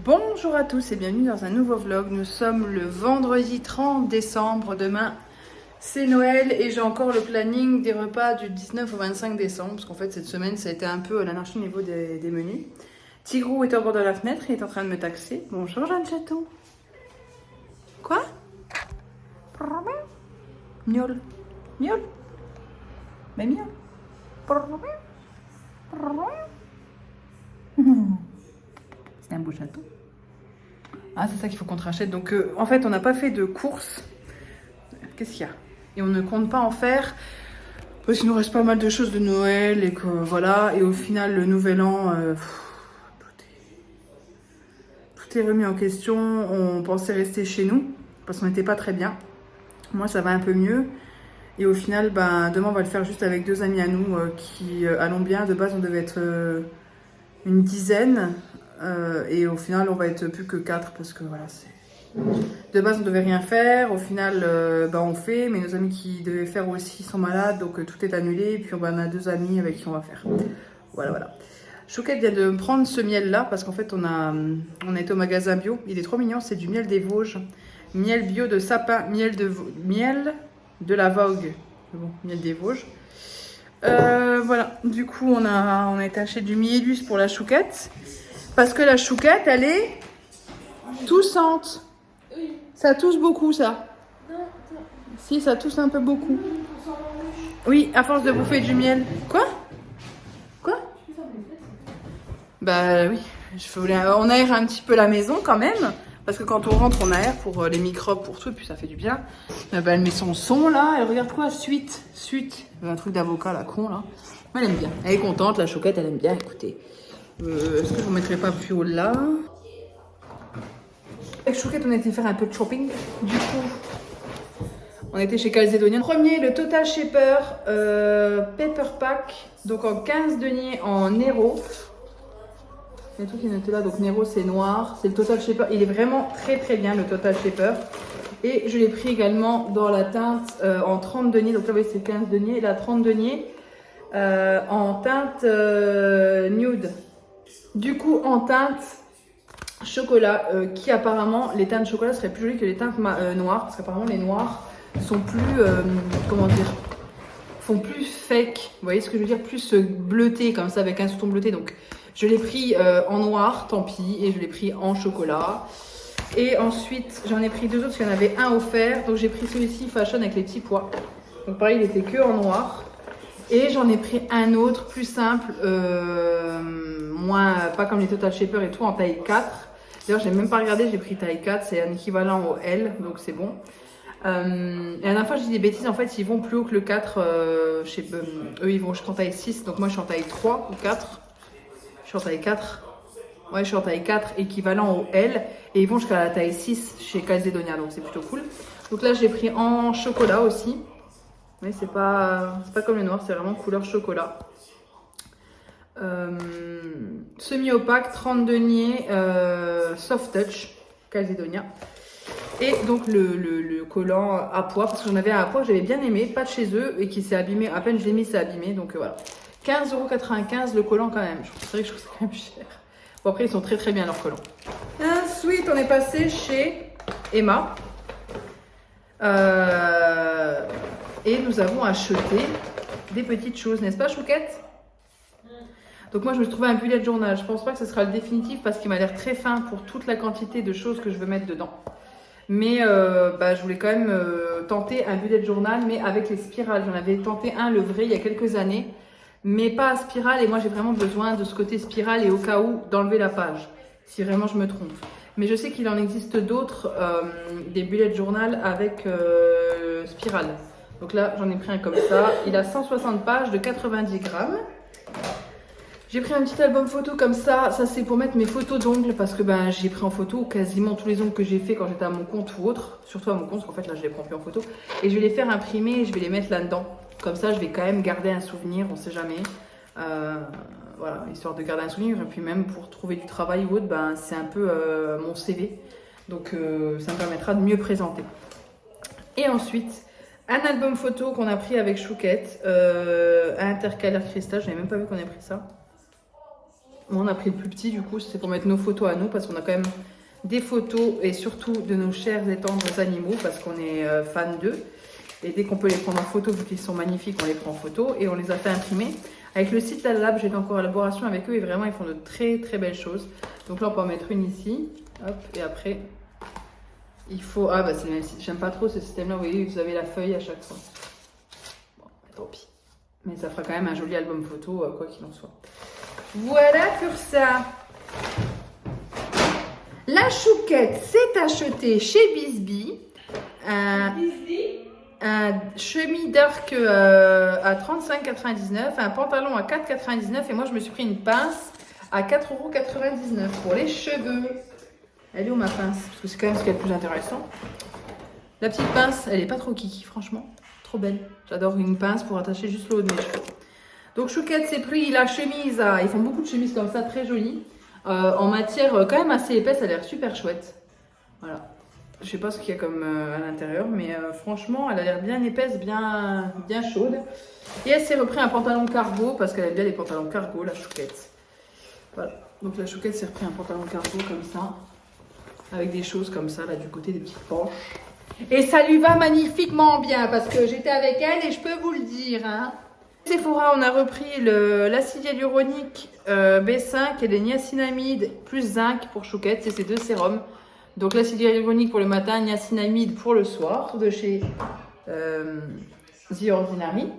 Bonjour à tous et bienvenue dans un nouveau vlog. Nous sommes le vendredi 30 décembre. Demain, c'est Noël et j'ai encore le planning des repas du 19 au 25 décembre. Parce qu'en fait, cette semaine, ça a été un peu l'anarchie au niveau des menus. Tigrou est au bord de la fenêtre, il est en train de me taxer. Bonjour Jeanne Chaton. Quoi? Miaule. Miaule. Mais miaule. C'est un beau chaton. Ah, c'est ça qu'il faut qu'on te rachète. Donc, en fait, on n'a pas fait de courses. Qu'est-ce qu'il y a? Et on ne compte pas en faire. Parce qu'il nous reste pas mal de choses de Noël. Et que voilà. Et au final, le nouvel an, tout est remis en question. On pensait rester chez nous. Parce qu'on n'était pas très bien. Moi, ça va un peu mieux. Et au final, ben, demain, on va le faire juste avec deux amis à nous qui allons bien. De base, on devait être une dizaine. Et au final, on va être plus que 4 parce que voilà, c'est... De base, on devait rien faire. Au final, on fait. Mais nos amis qui devaient faire aussi sont malades. Donc, tout est annulé. Et puis, on a deux amis avec qui on va faire. Voilà, voilà. Chouquette vient de me prendre ce miel-là parce qu'en fait, on été au magasin bio. Il est trop mignon. C'est du miel des Vosges. Miel bio de sapin. Miel de la Vogue. Bon, miel des Vosges. Voilà. Du coup, on a été acheter du mielus pour la Chouquette. Parce que la Chouquette, elle est toussante. Oui. Ça tousse beaucoup, ça. Non. Si, ça tousse un peu beaucoup. Oui, à force de bouffer du miel. Quoi? Bah oui, on aère un petit peu la maison quand même. Parce que quand on rentre, on aère pour les microbes, pour tout, et puis ça fait du bien. Elle met son son là, elle regarde quoi? Suite. Un truc d'avocat, la con là. Elle aime bien. Elle est contente, la Chouquette, elle aime bien. Écoutez. Est-ce que je vous mettrai pas plus haut là? Avec Chouquette, on a été faire un peu de shopping. Du coup, on était chez Calzedonian. Premier, le Total Shaper Pepper Pack. Donc en 15 deniers en Nero. Il y a tout qui est noté là. Donc Nero, c'est noir. C'est le Total Shaper. Il est vraiment très très bien, le Total Shaper. Et je l'ai pris également dans la teinte en 30 deniers. Donc là, vous voyez, c'est 15 deniers. Et la 30 deniers en teinte nude. Du coup, en teinte chocolat, qui apparemment, les teintes chocolat seraient plus jolies que les teintes noires, parce qu'apparemment les noirs sont plus, comment dire, font plus fake, vous voyez ce que je veux dire, plus bleuté, comme ça, avec un sous-ton bleuté. Donc, je l'ai pris en noir, tant pis, et je l'ai pris en chocolat. Et ensuite, j'en ai pris deux autres, parce qu'il y en avait un offert. Donc, j'ai pris celui-ci, Fashion, avec les petits pois. Donc, pareil, il était que en noir. Et j'en ai pris un autre plus simple, moins, pas comme les Total Shaper et tout, en taille 4. D'ailleurs, j'ai même pas regardé, j'ai pris taille 4, c'est un équivalent au L, donc c'est bon. Et la dernière fois, j'ai dit des bêtises, en fait, ils vont plus haut que le 4. Eux, ils vont jusqu'en taille 6, donc moi, je suis en taille 3 ou 4. Je suis en taille 4. Ouais, je suis en taille 4, équivalent au L. Et ils vont jusqu'à la taille 6 chez Calzedonia, donc c'est plutôt cool. Donc là, j'ai pris en chocolat aussi. Mais c'est pas comme le noir, c'est vraiment couleur chocolat. Semi-opaque, 30 deniers, soft touch, Calzedonia. Et donc le collant à pois, parce que j'en avais un à pois que j'avais bien aimé, pas de chez eux, et qui s'est abîmé, à peine je l'ai mis, c'est abîmé, donc voilà. 15,95 € le collant quand même, c'est vrai que je trouve que c'est quand même cher. Bon après ils sont très très bien leurs collants. Ensuite on est passé chez Emma. Et nous avons acheté des petites choses, n'est-ce pas Chouquette? Donc moi je me suis trouvé un bullet journal. Je pense pas que ce sera le définitif parce qu'il m'a l'air très fin pour toute la quantité de choses que je veux mettre dedans. Mais je voulais quand même tenter un bullet journal, mais avec les spirales. J'en avais tenté un, le vrai, il y a quelques années, mais pas à spirale. Et moi j'ai vraiment besoin de ce côté spirale et au cas où d'enlever la page, si vraiment je me trompe. Mais je sais qu'il en existe d'autres, des bullet journal avec spirale. Donc là, j'en ai pris un comme ça. Il a 160 pages de 90 grammes. J'ai pris un petit album photo comme ça. Ça, c'est pour mettre mes photos d'ongles parce que j'ai pris en photo quasiment tous les ongles que j'ai fait quand j'étais à mon compte ou autre. Surtout à mon compte, parce qu'en fait, là, je les prends plus en photo. Et je vais les faire imprimer et je vais les mettre là-dedans. Comme ça, je vais quand même garder un souvenir, on sait jamais. Voilà, histoire de garder un souvenir. Et puis même pour trouver du travail ou autre, c'est un peu mon CV. Donc, ça me permettra de mieux présenter. Et ensuite... un album photo qu'on a pris avec Chouquette, à Intercalaire Cristal. Je n'avais même pas vu qu'on ait pris ça. Bon, on a pris le plus petit du coup, c'est pour mettre nos photos à nous parce qu'on a quand même des photos et surtout de nos chers et tendres animaux parce qu'on est fan d'eux. Et dès qu'on peut les prendre en photo, vu qu'ils sont magnifiques, on les prend en photo et on les a fait imprimer. Avec le site Lalab, j'ai été en collaboration avec eux et vraiment ils font de très très belles choses. Donc là on peut en mettre une ici, hop, et après il faut... Ah bah c'est le même site, j'aime pas trop ce système là, vous voyez, vous avez la feuille à chaque fois. Bon, tant pis. Mais ça fera quand même un joli album photo, quoi qu'il en soit. Voilà pour ça. La chouquette s'est achetée chez Bisbee. Un chemise dark à 35,99, un pantalon à 4,99 et moi je me suis pris une pince à 4,99 € pour les cheveux. Elle est où ma pince? Parce que c'est quand même ce qui est le plus intéressant. La petite pince, elle est pas trop kiki, franchement. Trop belle. J'adore une pince pour attacher juste le haut de mes cheveux. Donc Chouquette s'est pris la chemise à... Ils font beaucoup de chemises comme ça, très jolies. En matière quand même assez épaisse, elle a l'air super chouette. Voilà. Je sais pas ce qu'il y a comme à l'intérieur, mais franchement, elle a l'air bien épaisse, bien chaude. Et elle s'est repris un pantalon cargo, parce qu'elle aime bien les pantalons cargo, la Chouquette. Voilà. Donc la Chouquette s'est repris un pantalon cargo comme ça, avec des choses comme ça, là, du côté des petites manches. Et ça lui va magnifiquement bien, parce que j'étais avec elle et je peux vous le dire, hein. Sephora, on a repris l'acide hyaluronique B5 et les niacinamides plus zinc pour Chouquette, c'est ces deux sérums. Donc l'acide hyaluronique pour le matin, niacinamide pour le soir, de chez The Ordinary.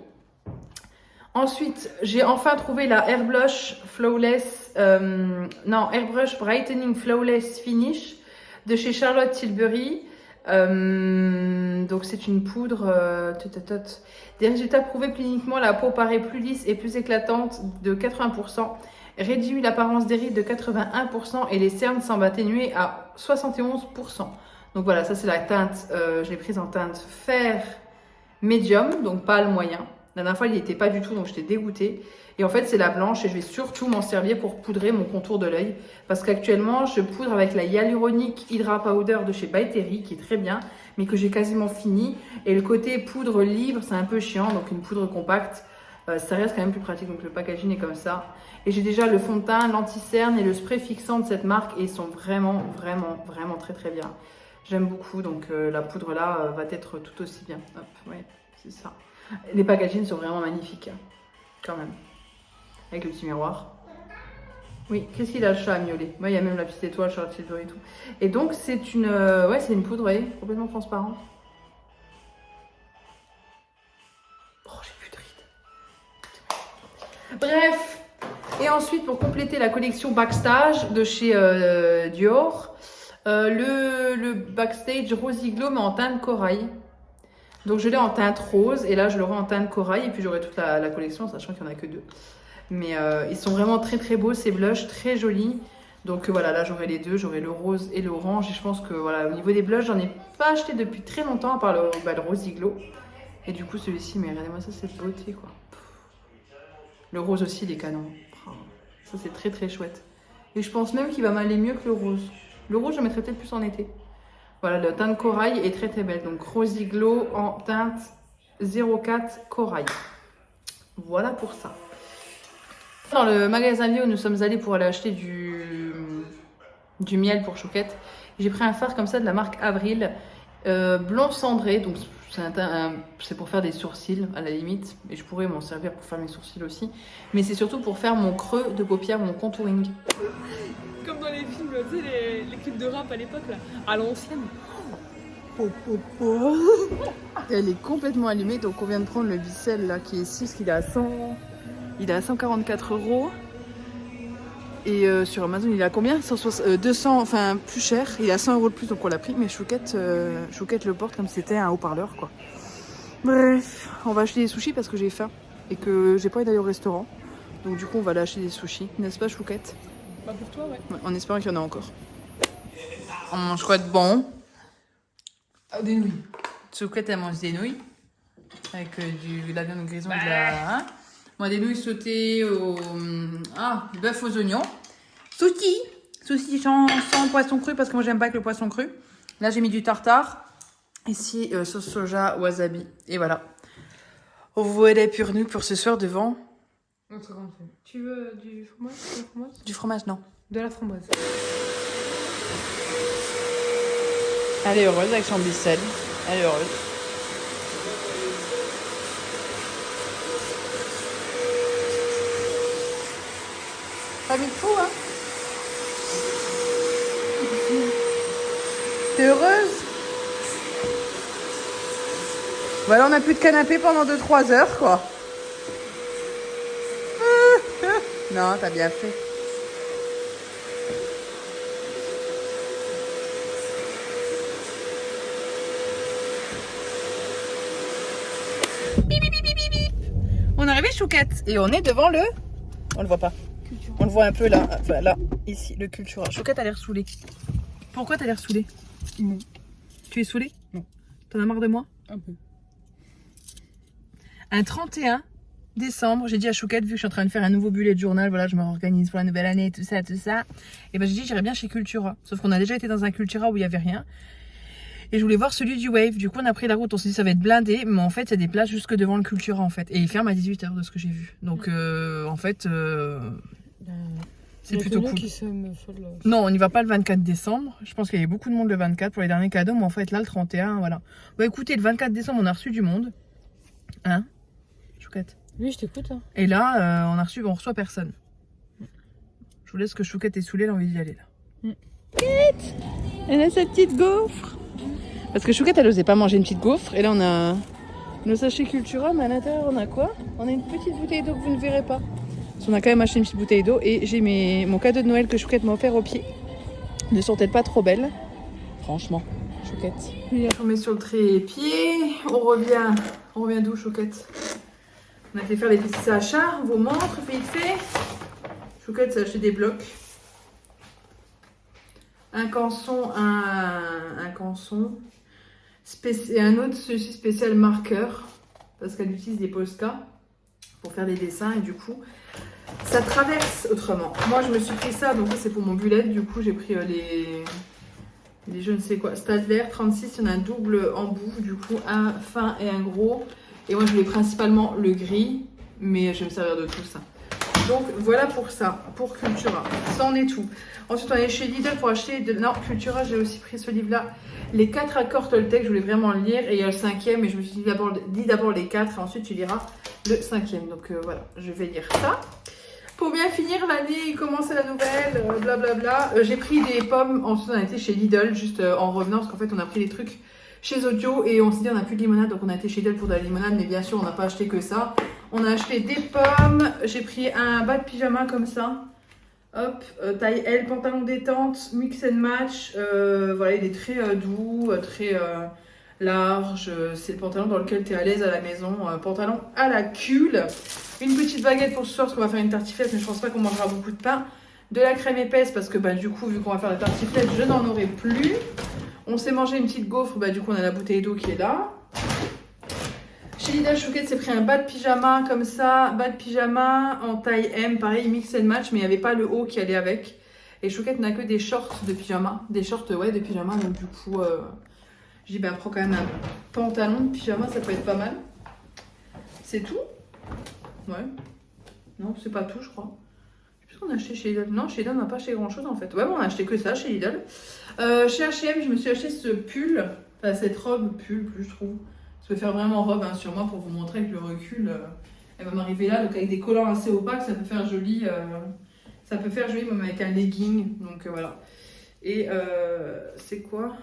Ensuite, j'ai enfin trouvé la Airbrush Brightening Flawless Finish de chez Charlotte Tilbury. Donc c'est une poudre des résultats prouvés cliniquement, la peau paraît plus lisse et plus éclatante de 80%, réduit l'apparence des rides de 81% et les cernes semblent atténuées à 71%. Donc voilà, ça c'est la teinte, je l'ai prise en teinte fer médium, donc pâle moyen. La dernière fois il n'y était pas du tout, donc j'étais dégoûtée. Et en fait c'est la blanche et je vais surtout m'en servir pour poudrer mon contour de l'œil. Parce qu'actuellement je poudre avec la Hyaluronic Hydra Powder de chez By Terry qui est très bien, mais que j'ai quasiment fini. Et le côté poudre libre c'est un peu chiant, donc une poudre compacte, ça reste quand même plus pratique. Donc le packaging est comme ça. Et j'ai déjà le fond de teint, l'anti-cerne et le spray fixant de cette marque et ils sont vraiment très très bien. J'aime beaucoup, donc la poudre là va être tout aussi bien. Hop, ouais, c'est ça. Les packagings sont vraiment magnifiques, hein, quand même. Avec le petit miroir. Oui, qu'est-ce qu'il a le chat miaulé? Moi, il y a même la petite étoile, Charlotte Tilbury et tout. Et donc, c'est une, ouais, c'est une poudre, ouais, complètement transparente. Oh, j'ai plus de rides. Bref. Et ensuite, pour compléter la collection Backstage de chez Dior, le Backstage Rosy Glow, mais en teinte corail. Donc, je l'ai en teinte rose et là, je l'aurai en teinte corail. Et puis, j'aurai toute la collection, sachant qu'il n'y en a que deux. Mais ils sont vraiment très très beaux, ces blushs, très jolis. Donc voilà, là j'aurai les deux, j'aurai le rose et l'orange. Et je pense que voilà, au niveau des blushs, j'en ai pas acheté depuis très longtemps, à part le Rosy Glow. Et du coup celui-ci, mais regardez-moi ça, cette beauté quoi. Le rose aussi, il est canon. Ça c'est très très chouette. Et je pense même qu'il va m'aller mieux que le rose. Le rose, je mettrai peut-être plus en été. Voilà, la teinte corail est très très belle. Donc Rosy Glow en teinte 04 corail. Voilà pour ça. Dans le magasin bio où nous sommes allés pour aller acheter du miel pour Chouquette, j'ai pris un fard comme ça de la marque Avril, blanc cendré, donc c'est pour faire des sourcils à la limite, et je pourrais m'en servir pour faire mes sourcils aussi, mais c'est surtout pour faire mon creux de paupière, mon contouring. Comme dans les films, tu sais, les clips de rap à l'époque, là, à l'ancienne. Elle est complètement allumée, donc on vient de prendre le Bicel là qui est ici, parce qu'il est à 100... Il est à 144 €. Et sur Amazon, il est à combien? 200, enfin plus cher. Il est à 100 € de plus, donc on l'a pris. Mais Chouquette le porte comme si c'était un haut-parleur, quoi. Bref, on va acheter des sushis parce que j'ai faim. Et que j'ai pas envie d'aller au restaurant. Donc du coup, on va aller acheter des sushis. N'est-ce pas, Chouquette? Bah pour toi, ouais. En espérant qu'il y en a encore. On mange quoi de bon? Des nouilles. Chouquette, elle mange des nouilles. Avec de la viande grison et de la... Hein? Moi, des nouilles sautées au bœuf aux oignons. Sushi sans poisson cru parce que moi, j'aime pas que le poisson cru. Là, j'ai mis du tartare. Ici, sauce soja, wasabi. Et voilà. Voilà pour nous pour ce soir devant Notre grande femme. Tu veux du fromage? De la framboise? Du fromage, non. De la framboise. Elle est heureuse avec son bicelle. Elle est heureuse. Pas mis de fou, hein? T'es heureuse? Voilà, on n'a plus de canapé pendant 2-3 heures, quoi. Non, t'as bien fait. On est arrivé, Chouquette, et on est devant le... On le voit pas. Culture. On le voit un peu là, enfin, là, ici, le Cultura. Chouquette a l'air saoulée. Pourquoi t'as l'air saoulée? Non. Tu es saoulée? Non. T'en as marre de moi? Un peu. Un 31 décembre, j'ai dit à Chouquette, vu que je suis en train de faire un nouveau bullet journal, voilà, je me réorganise pour la nouvelle année, tout ça. Et ben j'ai dit, j'irais bien chez Cultura. Sauf qu'on a déjà été dans un Cultura où il n'y avait rien. Et je voulais voir celui du Wave. Du coup, on a pris la route. On s'est dit, ça va être blindé. Mais en fait, il y a des places jusque devant le Cultura, en fait. Et il ferme à 18h de ce que j'ai vu. Donc, en fait, c'est plutôt cool. Qui sommes folles. Non, on n'y va pas le 24 décembre. Je pense qu'il y avait beaucoup de monde le 24 pour les derniers cadeaux. Mais en fait, là, le 31, voilà. Bon, écoutez, le 24 décembre, on a reçu du monde. Hein, Chouquette? Oui, je t'écoute. Hein. Et là, on reçoit personne. Je vous laisse que Chouquette est saoulée, elle a envie d'y aller, là. Chouquette, elle a sa petite gaufre. Parce que Chouquette, elle n'osait pas manger une petite gaufre. Et là, on a nos sachets Cultura, mais à l'intérieur, on a quoi? On a une petite bouteille d'eau que vous ne verrez pas. Parce qu'on a quand même acheté une petite bouteille d'eau. Et j'ai mon cadeau de Noël que Chouquette m'a offert au pied. Ne sont-elles pas trop belles? Franchement, Chouquette. On met sur le trépied. On revient d'où, Chouquette? On a été faire des petits achats. Vos montres, vite fait. Chouquette s'est acheté des blocs. Un canson, un canson. Et un autre, celui-ci spécial marqueur. Parce qu'elle utilise des Posca pour faire des dessins. Et du coup, ça traverse autrement. Moi, je me suis pris ça. Donc, ça, c'est pour mon bullet. Du coup, j'ai pris les je ne sais quoi. Stadler 36. Il y en a un double embout. Du coup, un fin et un gros. Et moi, je voulais principalement le gris. Mais je vais me servir de tout ça. Donc voilà pour ça, pour Cultura. Ça en est tout. Ensuite on est chez Lidl pour acheter Non, Cultura, j'ai aussi pris ce livre-là. Les 4 accords Toltec, je voulais vraiment le lire. Et il y a le 5e et je me suis dit d'abord les 4 et ensuite tu liras le 5e. Donc voilà, je vais lire ça. Pour bien finir l'année et commencer la nouvelle, blablabla. J'ai pris des pommes, ensuite on a été chez Lidl juste en revenant parce qu'en fait on a pris des trucs chez Audio et on s'est dit on n'a plus de limonade donc on a été chez Lidl pour de la limonade mais bien sûr on n'a pas acheté que ça. On a acheté des pommes, j'ai pris un bas de pyjama comme ça, hop, taille L, pantalon détente, mix and match, voilà il est très doux, très large, c'est le pantalon dans lequel tu es à l'aise à la maison, pantalon à la cule, une petite baguette pour ce soir parce qu'on va faire une tartiflette mais je pense pas qu'on mangera beaucoup de pain, de la crème épaisse parce que bah, du coup vu qu'on va faire la tartiflette je n'en aurai plus, on s'est mangé une petite gaufre, bah, du coup on a la bouteille d'eau qui est là. Chez Lidl, Chouquette s'est pris un bas de pyjama comme ça, bas de pyjama en taille M, pareil mix and match, mais il n'y avait pas le haut qui allait avec. Et Chouquette n'a que des shorts de pyjama, des shorts ouais de pyjama, donc du coup, j'ai dit ben prends quand même un pantalon de pyjama, ça peut être pas mal. C'est tout? Ouais. Non, c'est pas tout, je crois. Je sais plus ce qu'on a acheté chez Lidl. Non, chez Lidl, on n'a pas acheté grand chose en fait. Ouais, bon, on a acheté que ça chez Lidl. Chez H&M, je me suis acheté ce pull, enfin cette robe pull, plus je trouve. Je peux faire vraiment robe hein, sur moi pour vous montrer que le recul, elle va m'arriver là, donc avec des collants assez opaques, ça peut faire joli, même avec un legging, donc voilà. Et c'est quoi?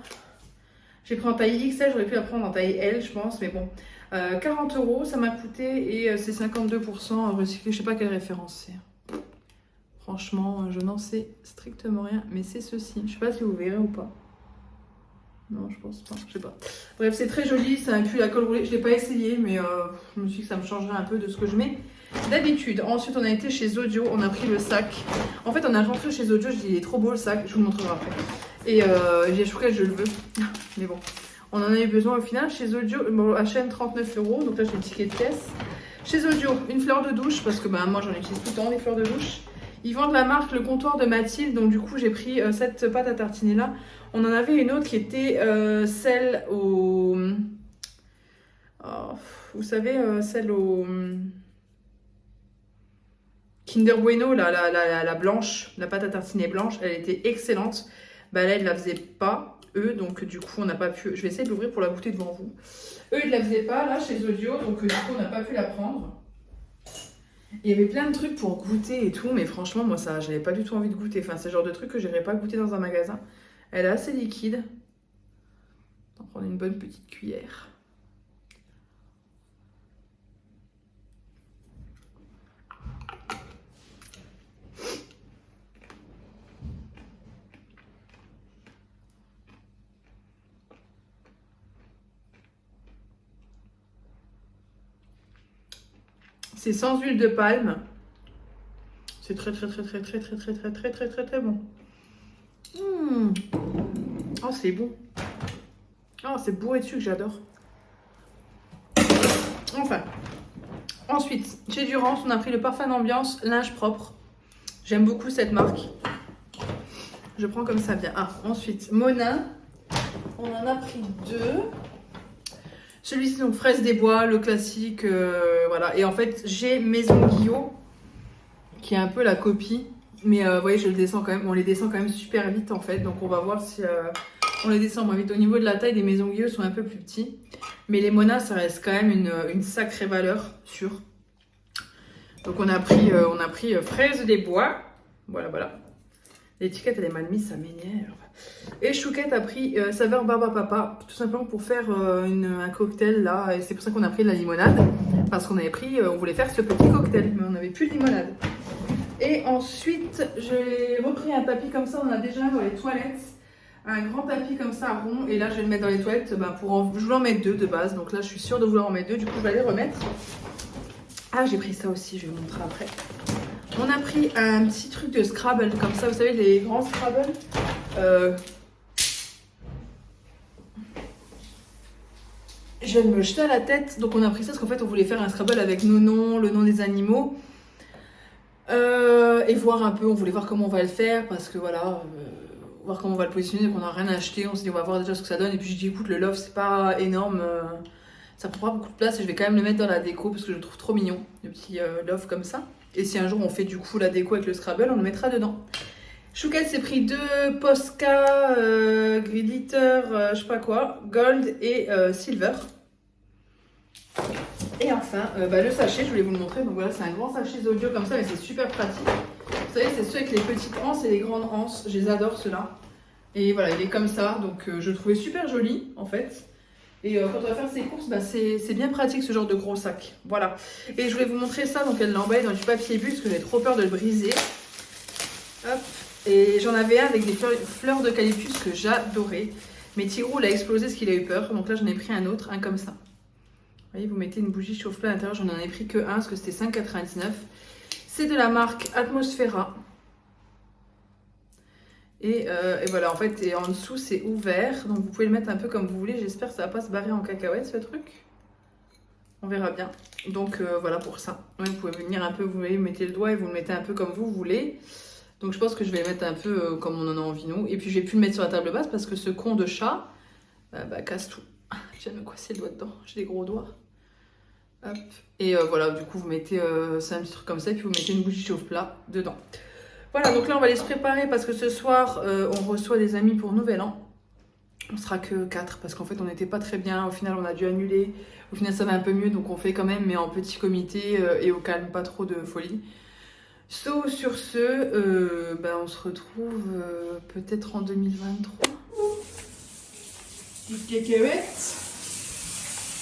J'ai pris en taille XL, j'aurais pu la prendre en taille L, je pense, mais bon. 40 € ça m'a coûté et c'est 52% recyclé, je sais pas quelle référence c'est. Franchement, je n'en sais strictement rien, mais c'est ceci. Je sais pas si vous verrez ou pas. Non, je pense pas, je sais pas. Bref, c'est très joli, c'est un pull à col roulé. Je l'ai pas essayé, mais je me suis dit que ça me changerait un peu de ce que je mets d'habitude. Ensuite, on a été chez Audio, on a pris le sac. En fait, on a rentré chez Audio, je dis il est trop beau le sac, je vous le montrerai après. Et j'ai choqué, je le veux. Mais bon, on en a eu besoin au final. Chez Audio, bon, H&M 39 €, donc là j'ai le ticket de caisse. Chez Audio, une fleur de douche, parce que bah, moi j'en utilise tout le temps des fleurs de douche. Ils vendent la marque Le Comptoir de Mathilde, donc du coup j'ai pris cette pâte à tartiner là. On en avait une autre qui était celle au... Oh, vous savez, celle au... Kinder Bueno, la blanche, la pâte à tartiner blanche, elle était excellente. Bah là, ils la faisaient pas, eux, donc du coup, on n'a pas pu... Je vais essayer de l'ouvrir pour la goûter devant vous. Eux, ils la faisaient pas, là, chez Audio, donc du coup, on n'a pas pu la prendre. Il y avait plein de trucs pour goûter et tout, mais franchement, moi, ça, j'avais pas du tout envie de goûter. Enfin, c'est le genre de truc que j'irais pas goûter dans un magasin. Elle est assez liquide. On va prendre une bonne petite cuillère. C'est sans huile de palme. C'est très très bon. Oh, c'est bon. Oh, c'est bourré de sucre, j'adore. Enfin. Ensuite, chez Durance, on a pris le parfum d'ambiance linge propre. J'aime beaucoup cette marque. Je prends comme ça vient. Ah, ensuite, Monin. On en a pris 2. Celui-ci, donc fraise des bois, le classique, voilà. Et en fait, j'ai Maison Guillot, qui est un peu la copie. Mais vous voyez, je le descends quand même. On les descend quand même super vite, en fait. Donc, on va voir si on les descend moins vite. Au niveau de la taille, des Maison Guillot sont un peu plus petits. Mais les Mona, ça reste quand même une sacrée valeur sûre. Donc, on a pris fraise des bois. Voilà, voilà. L'étiquette, elle est mal mise, ça m'énerve. Et Chouquette a pris saveur barbe à papa, tout simplement pour faire un cocktail là. Et c'est pour ça qu'on a pris de la limonade. Parce qu'on avait pris, on voulait faire ce petit cocktail, mais on n'avait plus de limonade. Et ensuite, j'ai repris un tapis comme ça, on a déjà dans les toilettes. Un grand tapis comme ça rond. Et là, je vais le mettre dans les toilettes. Je voulais en mettre 2 de base. Donc là, je suis sûre de vouloir en mettre 2. Du coup, je vais les remettre. Ah, j'ai pris ça aussi, je vais vous montrer après. On a pris un petit truc de Scrabble, comme ça, vous savez, les grands Scrabble. Je viens de me jeter à la tête. Donc on a pris ça parce qu'en fait, on voulait faire un Scrabble avec nos noms, le nom des animaux. Et voir un peu, on voulait voir comment on va le faire, parce que voilà, voir comment on va le positionner, donc on n'a rien acheté. On s'est dit, on va voir déjà ce que ça donne. Et puis je dis, écoute, le loft, c'est pas énorme. Ça prend pas beaucoup de place et je vais quand même le mettre dans la déco parce que je le trouve trop mignon, le petit loft comme ça. Et si un jour on fait du coup la déco avec le Scrabble, on le mettra dedans. Chouquette s'est pris 2 Posca, glitter, je sais pas quoi, gold et silver. Et enfin, le sachet, je voulais vous le montrer. Donc voilà, c'est un grand sachet Audio comme ça, mais c'est super pratique. Vous savez, c'est ceux avec les petites anses et les grandes anses. Je les adore ceux-là. Et voilà, il est comme ça, donc je le trouvais super joli en fait. Et quand on va faire ses courses, c'est bien pratique ce genre de gros sac. Voilà. Et je voulais vous montrer ça. Donc elle l'a emballé dans du papier bulle parce que j'avais trop peur de le briser. Hop. Et j'en avais un avec des fleurs d'eucalyptus que j'adorais. Mais Tigrou l'a explosé parce qu'il a eu peur. Donc là j'en ai pris un autre, un comme ça. Vous voyez, vous mettez une bougie chauffe-plat à l'intérieur. J'en ai pris que un parce que c'était 5,99 €. C'est de la marque Atmosphera. Et voilà, en fait, et en dessous, c'est ouvert. Donc, vous pouvez le mettre un peu comme vous voulez. J'espère que ça va pas se barrer en cacahuète, ce truc. On verra bien. Donc, voilà pour ça. Ouais, vous pouvez venir un peu, vous voyez, vous mettez le doigt et vous le mettez un peu comme vous voulez. Donc, je pense que je vais le mettre un peu comme on en a envie, nous. Et puis, j'ai pu le mettre sur la table basse parce que ce con de chat, casse tout. Je viens de me coincer le doigt dedans. J'ai des gros doigts. Hop. Et voilà, du coup, vous mettez, c'est un petit truc comme ça. Et puis, vous mettez une bougie chauffe-plat dedans. Voilà, donc là on va aller se préparer parce que ce soir on reçoit des amis pour Nouvel An. On sera que 4 parce qu'en fait on n'était pas très bien. Au final on a dû annuler. Au final ça va un peu mieux donc on fait quand même mais en petit comité et au calme, pas trop de folie. So, sur ce, on se retrouve peut-être en 2023. Petite cacahuète.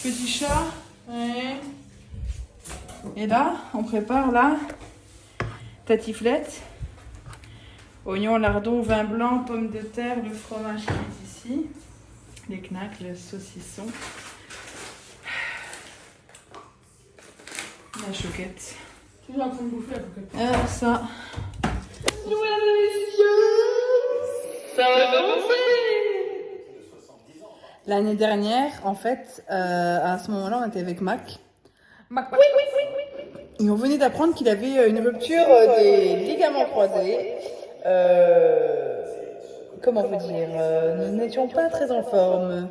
Petit chat. Ouais. Et là on prépare la tatiflette. Oignons, lardons, vin blanc, pommes de terre, le fromage qui est ici, les knacks, le saucisson, la chouquette. Tu es en train de bouffer la coquette. Ça. Ça va commencer. L'année dernière, en fait, à ce moment-là, on était avec Mac. Mac. Et on venait d'apprendre qu'il avait une rupture des ligaments croisés. Comment vous dire, nous n'étions pas très en forme.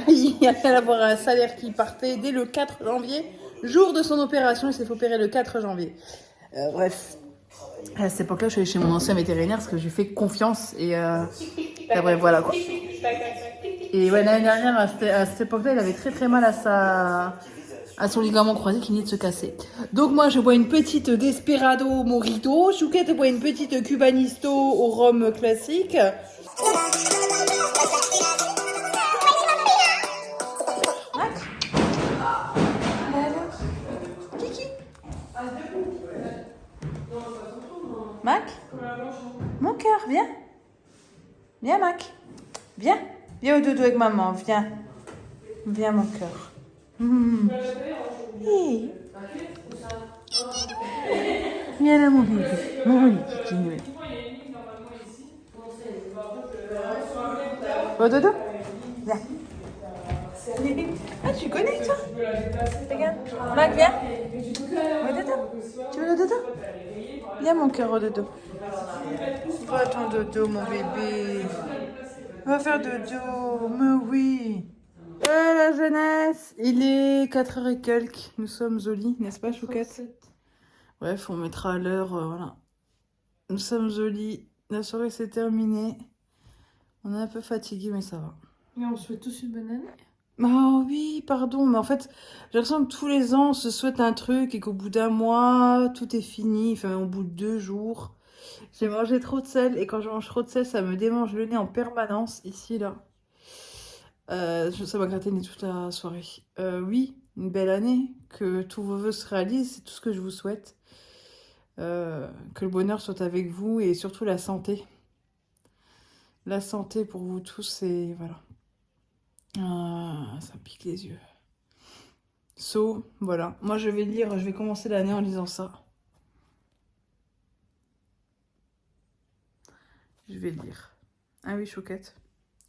Il allait avoir un salaire qui partait dès le 4 janvier, jour de son opération. Il s'est fait opérer le 4 janvier. Bref, à cette époque-là, je suis allée chez mon ancien vétérinaire parce que j'ai fait confiance et bref, voilà quoi. Et ouais, l'année dernière, à cette époque-là, il avait très mal à son ligament croisé qui venait de se casser. Donc moi, je bois une petite Desperado Mojito. Chouquette boit une petite Cubanisto au rhum classique. Mac, mon cœur, viens. Viens, Mac. Viens. Viens au dodo avec maman, viens. Viens, mon cœur. Hey. Viens là, mon bébé. Mon bébé. Au dodo. Viens. Ah, tu connais, toi? Regarde. Mac, viens. Au dodo. Tu veux le dodo? Viens, mon cœur, au dodo. Va ton dodo, mon bébé. Va faire dodo. Mais oui. La jeunesse. Il est 4h et quelques. Nous sommes au lit, n'est-ce pas, Chouquette? Bref, on mettra à l'heure. Voilà. Nous sommes au lit. La soirée s'est terminée. On est un peu fatigué, mais ça va. Mais on souhaite tous une bonne année. Ah oui, pardon, mais en fait, j'ai l'impression que tous les ans, on se souhaite un truc et qu'au bout d'un mois, tout est fini. Enfin, au bout de 2 jours. J'ai mangé trop de sel et quand je mange trop de sel, ça me démange le nez en permanence, ici, là. Ça m'a gratté le nez toute la soirée. Oui, une belle année, que tous vos vœux se réalisent, c'est tout ce que je vous souhaite. Que le bonheur soit avec vous et surtout la santé. La santé pour vous tous et voilà. Ça me pique les yeux. Voilà. Moi je vais commencer l'année en lisant ça. Je vais lire. Ah oui, Chouquette.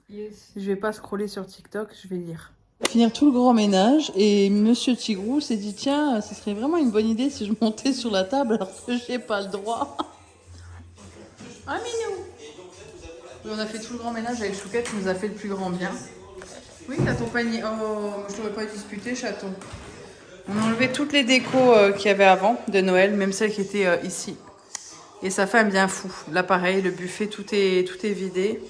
Yes. Je vais pas scroller sur TikTok, je vais lire. Finir tout le grand ménage et Monsieur Tigrou s'est dit tiens, ce serait vraiment une bonne idée si je montais sur la table alors que j'ai pas le droit. Ah minou. Oui, on a fait tout le grand ménage avec Chouquette qui nous a fait le plus grand bien. Oui, t'as ton panier. Oh, je t'aurais pas disputé, chaton. On a enlevé toutes les décos qu'il y avait avant de Noël, même celles qui étaient ici. Et ça fait un bien fou. Là, pareil, le buffet, tout est vidé.